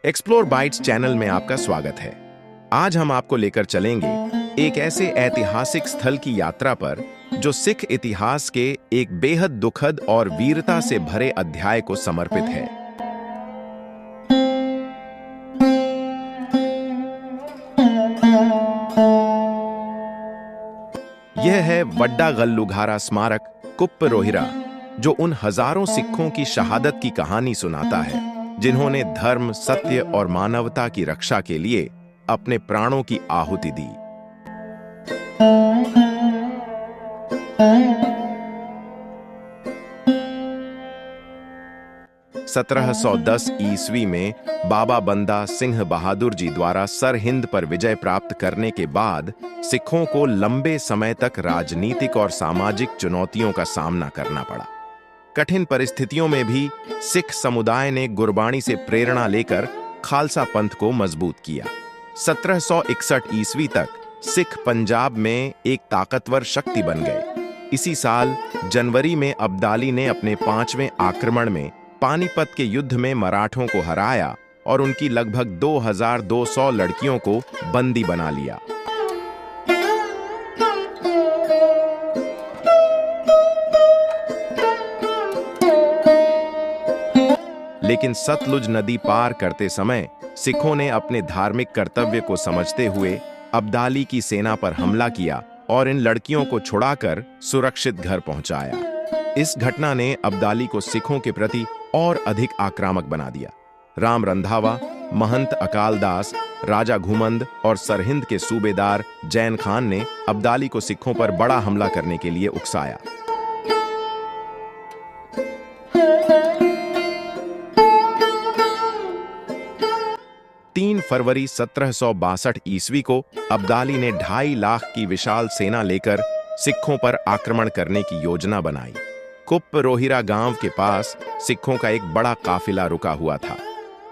Explore bytes channel में आपका स्वागत है। आज हम आपको लेकर चलेंगे एक ऐसे ऐतिहासिक स्थल की यात्रा पर जो सिख इतिहास के एक बेहद दुखद और वीरता से भरे अध्याय को समर्पित है। यह है वड्डा गल्लूघारा स्मारक कुप्प रोहिरा, जो उन हजारों सिखों की शहादत की कहानी सुनाता है जिन्होंने धर्म, सत्य और मानवता की रक्षा के लिए अपने प्राणों की आहुति दी। (1710) ईस्वी में बाबा बंदा सिंह बहादुर जी द्वारा सरहिंद पर विजय प्राप्त करने के बाद सिखों को लंबे समय तक राजनीतिक और सामाजिक चुनौतियों का सामना करना पड़ा। कठिन परिस्थितियों में भी सिख समुदाय ने गुरबाणी से प्रेरणा लेकर खालसा पंथ को मजबूत किया। 1761 ईस्वी तक सिख पंजाब में एक ताकतवर शक्ति बन गए। इसी साल जनवरी में अब्दाली ने अपने 5वें आक्रमण में पानीपत के युद्ध में मराठों को हराया और उनकी लगभग 2200 लड़कियों को बंदी बना लिया। लेकिन सतलुज नदी पार करते समय सिखों ने अपने धार्मिक कर्तव्य को समझते हुए अब्दाली की सेना पर हमला किया और इन लड़कियों को छुड़ाकर सुरक्षित घर पहुंचाया। इस घटना ने अब्दाली को सिखों के प्रति और अधिक आक्रामक बना दिया। राम रंधावा, महंत अकालदास, राजा घुमंद और सरहिंद के सूबेदार जैन खान ने अब्दाली को सिखों पर बड़ा हमला करने के लिए उकसाया। 3 फरवरी 1762 ईस्वी को अब्दाली ने 2.5 लाख की विशाल सेना लेकर सिखों पर आक्रमण करने की योजना बनाई। कुप्प रोहिरा गांव के पास सिखों का एक बड़ा काफिला रुका हुआ था,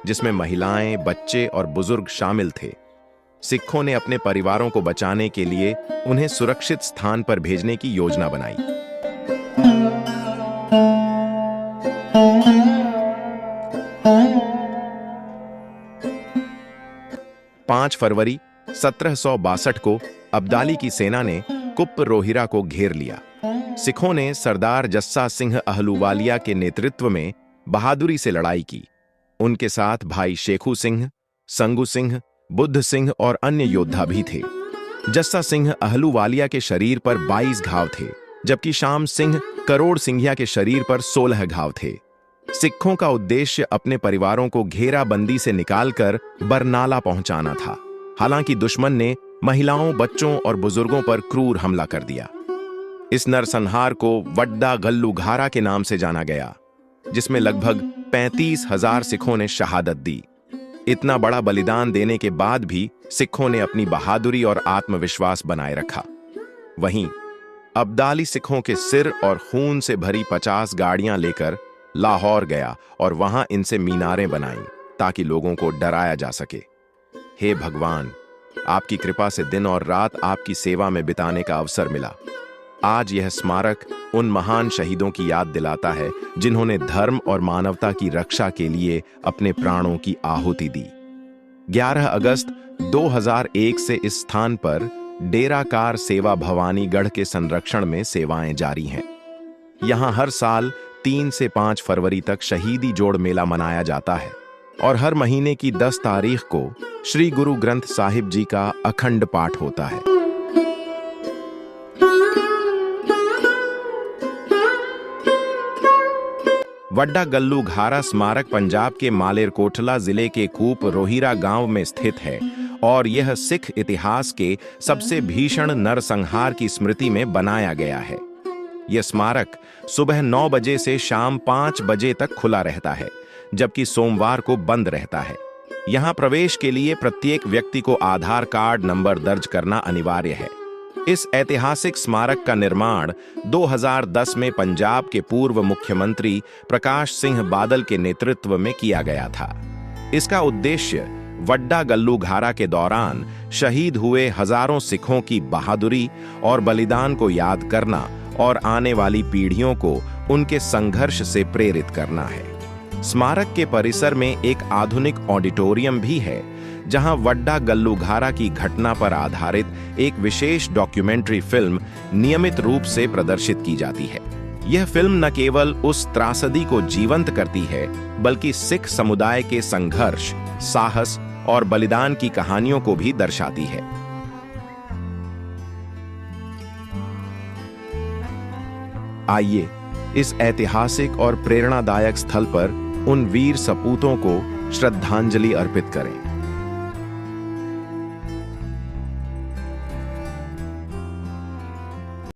जिसमें महिलाएं, बच्चे और बुजुर्ग शामिल थे। सिखों ने अपने परिवारों को बचाने के लिए उन्हें सुरक्षित स्थान पर भेजने की योजना बनाई। 5 फरवरी 1762 को अब्दाली की सेना ने कुप्प रोहिरा को घेर लिया। सिखों ने सरदार जस्सा सिंह अहलूवालिया के नेतृत्व में बहादुरी से लड़ाई की। उनके साथ भाई शेखू सिंह, संगू सिंह, बुद्ध सिंह और अन्य योद्धा भी थे। जस्सा सिंह अहलूवालिया के शरीर पर 22 घाव थे, जबकि शाम सिंह करोड़ सिंघिया के शरीर पर 16 घाव थे। सिखों का उद्देश्य अपने परिवारों को घेराबंदी से निकालकर बरनाला पहुंचाना था। हालांकि दुश्मन ने महिलाओं, बच्चों और बुजुर्गों पर क्रूर हमला कर दिया। इस नरसंहार को वड्डा गल्लूघारा के नाम से जाना गया, जिसमें लगभग 35,000 सिखों ने शहादत दी। इतना बड़ा बलिदान देने के बाद भी सिखों ने अपनी बहादुरी और आत्मविश्वास बनाए रखा। वहीं अब्दाली सिखों के सिर और खून से भरी 50 गाड़ियां लेकर लाहौर गया और वहां इनसे मीनारें बनाईं ताकि लोगों को डराया जा सके। हे भगवान, आपकी कृपा से दिन और रात आपकी सेवा में बिताने का अवसर मिला। आज यह स्मारक उन महान शहीदों की याद दिलाता है जिन्होंने धर्म और मानवता की रक्षा के लिए अपने प्राणों की आहुति दी। 11 अगस्त 2001 से इस स्थान पर डेराकार सेवा भवानी गढ़ के संरक्षण में सेवाएं जारी हैं। यहां हर साल 3 से 5 फरवरी तक शहीदी जोड़ मेला मनाया जाता है और हर महीने की 10 तारीख को श्री गुरु ग्रंथ साहिब जी का अखंड पाठ होता है। वड्डा गल्लूघारा स्मारक पंजाब के मालेरकोटला जिले के कुप्प रोहिरा गांव में स्थित है और यह सिख इतिहास के सबसे भीषण नरसंहार की स्मृति में बनाया गया है। यह स्मारक सुबह 9 बजे से शाम 5 बजे तक खुला रहता है, जबकि सोमवार को बंद रहता है। यहां प्रवेश के लिए प्रत्येक व्यक्ति को आधार कार्ड नंबर दर्ज करना अनिवार्य है। इस ऐतिहासिक स्मारक का निर्माण 2010 में पंजाब के पूर्व मुख्यमंत्री प्रकाश सिंह बादल के नेतृत्व में किया गया था। इसका उद्देश्य वड्डा गल्लूघारा के दौरान शहीद हुए हजारों सिखों की बहादुरी और बलिदान को याद करना और आने वाली पीढ़ियों को उनके संघर्ष से प्रेरित करना है। स्मारक के परिसर में एक आधुनिक ऑडिटोरियम भी है, जहां वड्डा गल्लूघारा की घटना पर आधारित एक विशेष डॉक्यूमेंट्री फिल्म नियमित रूप से प्रदर्शित की जाती है। यह फिल्म न केवल उस त्रासदी को जीवंत करती है, बल्कि सिख समुदाय के संघर्ष, साहस और बलिदान की कहानियों को भी दर्शाती है। आइए इस ऐतिहासिक और प्रेरणादायक स्थल पर उन वीर सपूतों को श्रद्धांजलि अर्पित करें।